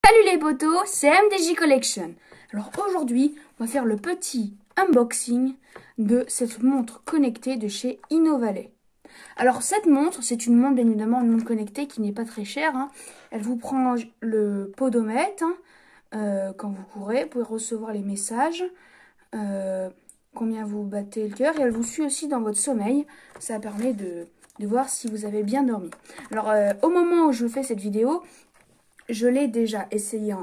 Salut les potos, c'est MDJ Collection. Alors aujourd'hui, on va faire le petit unboxing de cette montre connectée de chez Innovalet. Alors cette montre, c'est une montre, bien évidemment, une montre connectée qui n'est pas très chère. Elle vous prend le podomètre quand vous courez, vous pouvez recevoir les messages, combien vous battez le cœur, et elle vous suit aussi dans votre sommeil. Ça permet de voir si vous avez bien dormi. Alors au moment où je fais cette vidéo, je l'ai déjà essayé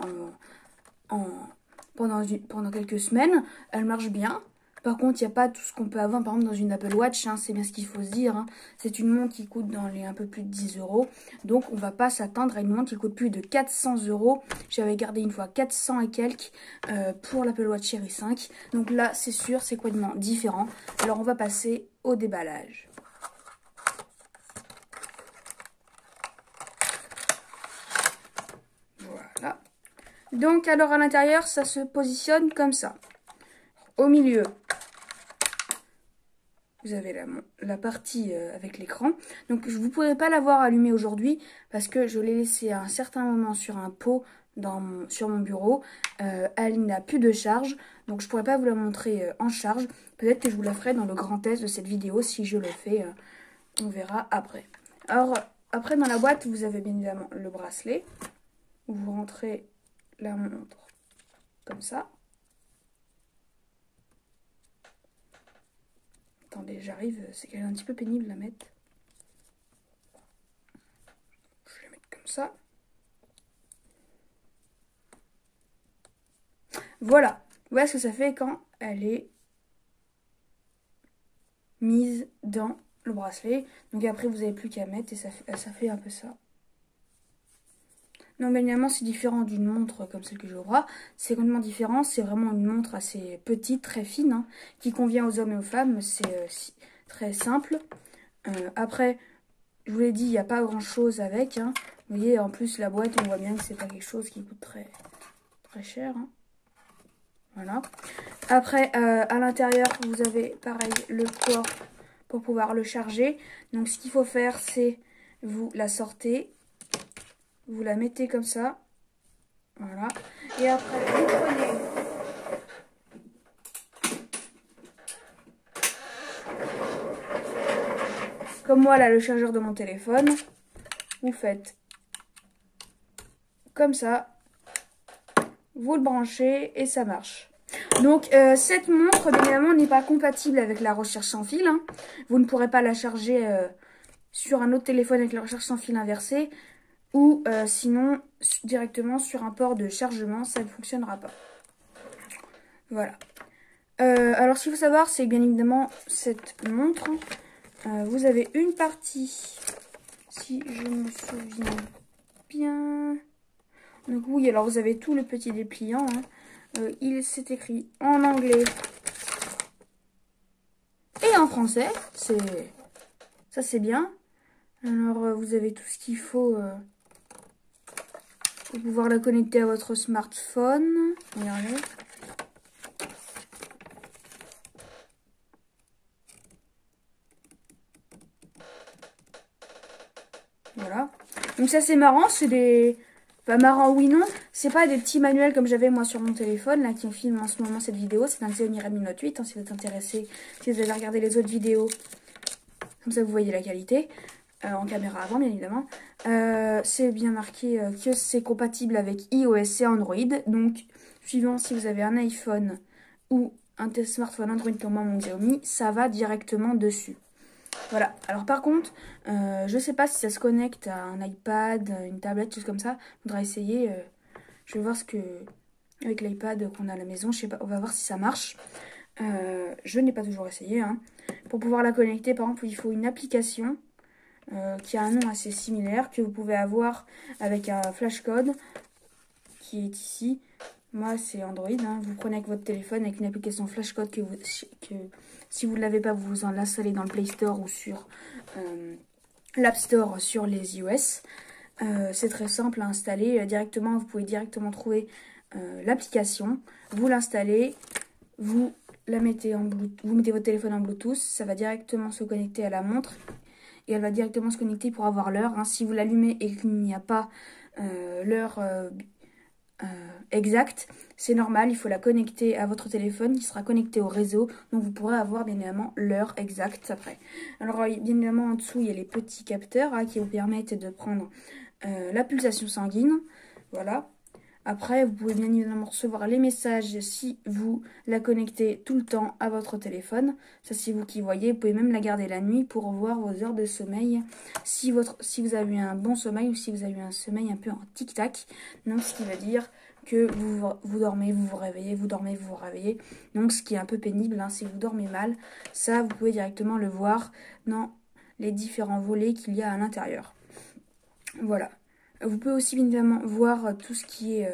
pendant quelques semaines. Elle marche bien. Par contre, il n'y a pas tout ce qu'on peut avoir, par exemple, dans une Apple Watch. C'est bien ce qu'il faut se dire. C'est une montre qui coûte dans les un peu plus de 10 €. Donc, on ne va pas s'attendre à une montre qui coûte plus de 400 €. J'avais gardé une fois 400 et quelques pour l'Apple Watch Série 5. Donc là, c'est sûr, c'est complètement différent. Alors, on va passer au déballage. Voilà. Donc, alors à l'intérieur, ça se positionne comme ça. Au milieu, vous avez la partie avec l'écran. Donc, vous ne pourrez pas l'avoir allumée aujourd'hui parce que je l'ai laissé à un certain moment sur un pot sur mon bureau. Elle n'a plus de charge, donc je ne pourrais pas vous la montrer en charge. Peut-être que je vous la ferai dans le grand test de cette vidéo. Si je le fais, on verra après. Alors, après, dans la boîte, vous avez bien évidemment le bracelet. Vous rentrez la montre comme ça. Attendez, j'arrive, c'est quand même un petit peu pénible à mettre. Je vais la mettre comme ça. Voilà. Voilà ce que ça fait quand elle est mise dans le bracelet. Donc après, vous n'avez plus qu'à mettre et ça fait un peu ça. Non, bien évidemment, c'est différent d'une montre comme celle que j'ai au bras. C'est complètement différent. C'est vraiment une montre assez petite, très fine, qui convient aux hommes et aux femmes. C'est très simple. Après, je vous l'ai dit, il n'y a pas grand-chose avec. Vous voyez, en plus, la boîte, on voit bien que c'est pas quelque chose qui coûte très cher. Voilà. Après, à l'intérieur, vous avez, pareil, le port pour pouvoir le charger. Donc, ce qu'il faut faire, c'est vous la sortez. Vous la mettez comme ça. Voilà. Et après, vous prenez comme moi, là, le chargeur de mon téléphone. Vous faites comme ça. Vous le branchez et ça marche. Donc, cette montre, bien évidemment, n'est pas compatible avec la recharge sans fil. Vous ne pourrez pas la charger sur un autre téléphone avec la recharge sans fil inversée. Ou sinon, directement sur un port de chargement, ça ne fonctionnera pas. Voilà. Alors, ce qu'il faut savoir, c'est bien évidemment cette montre. Vous avez une partie, si je me souviens bien. Donc oui, alors vous avez tout le petit dépliant. Il s'est écrit en anglais et en français. Ça, c'est bien. Alors, vous avez tout ce qu'il faut pour pouvoir la connecter à votre smartphone. Regardez. Voilà. Donc ça c'est marrant, c'est des... Enfin marrant oui non, c'est pas des petits manuels comme j'avais moi sur mon téléphone, là qui filme en ce moment cette vidéo. C'est un Xiaomi Redmi Note 8, si vous êtes intéressé, si vous avez regardé les autres vidéos. Comme ça vous voyez la qualité. En caméra avant bien évidemment. C'est bien marqué que c'est compatible avec iOS et Android. Donc suivant si vous avez un iPhone ou un smartphone Android comme moi mon Xiaomi, ça va directement dessus. Voilà. Alors par contre, je sais pas si ça se connecte à un iPad, une tablette, chose comme ça. Faudra essayer. Je vais voir ce que avec l'iPad qu'on a à la maison. Je sais pas. On va voir si ça marche. Je n'ai pas toujours essayé. Pour pouvoir la connecter, par exemple, il faut une application qui a un nom assez similaire que vous pouvez avoir avec un flashcode qui est ici. Moi, c'est Android. Vous prenez avec votre téléphone avec une application flashcode que si vous ne l'avez pas, vous en installez dans le Play Store ou sur l'App Store sur les iOS. C'est très simple à installer directement. Vous pouvez directement trouver l'application. Vous l'installez, vous la mettez en Bluetooth, vous mettez votre téléphone en Bluetooth. Ça va directement se connecter à la montre et elle va directement se connecter pour avoir l'heure. Si vous l'allumez et qu'il n'y a pas l'heure exacte, c'est normal, il faut la connecter à votre téléphone qui sera connecté au réseau, donc vous pourrez avoir bien évidemment l'heure exacte après. Alors bien évidemment en dessous il y a les petits capteurs qui vous permettent de prendre la pulsation sanguine, voilà. Après, vous pouvez bien évidemment recevoir les messages si vous la connectez tout le temps à votre téléphone. Ça, c'est vous qui voyez. Vous pouvez même la garder la nuit pour voir vos heures de sommeil. Si vous avez eu un bon sommeil ou si vous avez eu un sommeil un peu en tic-tac. Donc, ce qui veut dire que vous dormez, vous vous réveillez, vous dormez, vous vous réveillez. Donc, ce qui est un peu pénible, si vous dormez mal, ça, vous pouvez directement le voir dans les différents volets qu'il y a à l'intérieur. Voilà. Vous pouvez aussi bien évidemment voir tout ce qui est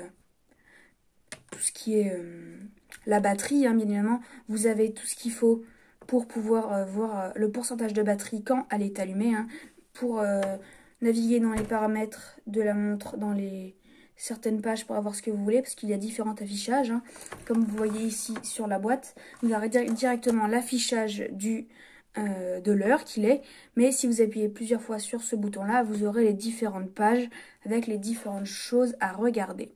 la batterie, bien évidemment. Vous avez tout ce qu'il faut pour pouvoir voir le pourcentage de batterie quand elle est allumée, pour naviguer dans les paramètres de la montre, dans certaines pages pour avoir ce que vous voulez, parce qu'il y a différents affichages. Comme vous voyez ici sur la boîte, vous aurez directement l'affichage de l'heure qu'il est, mais si vous appuyez plusieurs fois sur ce bouton là, vous aurez les différentes pages avec les différentes choses à regarder.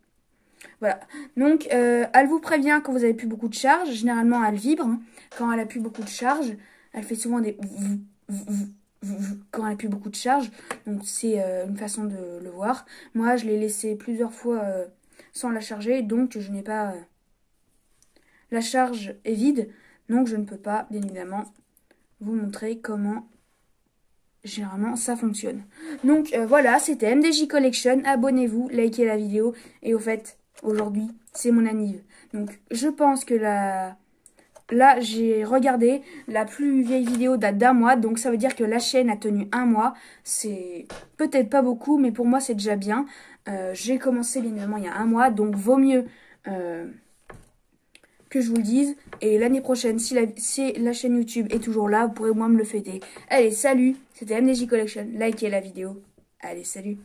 Voilà, donc elle vous prévient quand vous avez plus beaucoup de charge. Généralement elle vibre quand elle a plus beaucoup de charge, elle fait souvent des quand elle a plus beaucoup de charge, donc c'est une façon de le voir. Moi je l'ai laissé plusieurs fois sans la charger, donc je n'ai pas la charge est vide, donc je ne peux pas bien évidemment vous montrer comment généralement ça fonctionne. Donc voilà, c'était MDJ Collection. Abonnez-vous, likez la vidéo. Et au fait, aujourd'hui, c'est mon anniv. Donc je pense que là, j'ai regardé, la plus vieille vidéo date d'1 mois. Donc ça veut dire que la chaîne a tenu 1 mois. C'est peut-être pas beaucoup, mais pour moi c'est déjà bien. J'ai commencé bien évidemment il y a 1 mois. Donc vaut mieux que je vous le dise. Et l'année prochaine, si la chaîne YouTube est toujours là, vous pourrez au moins me le fêter. Allez, salut, c'était MDJ Collection. Likez la vidéo. Allez, salut.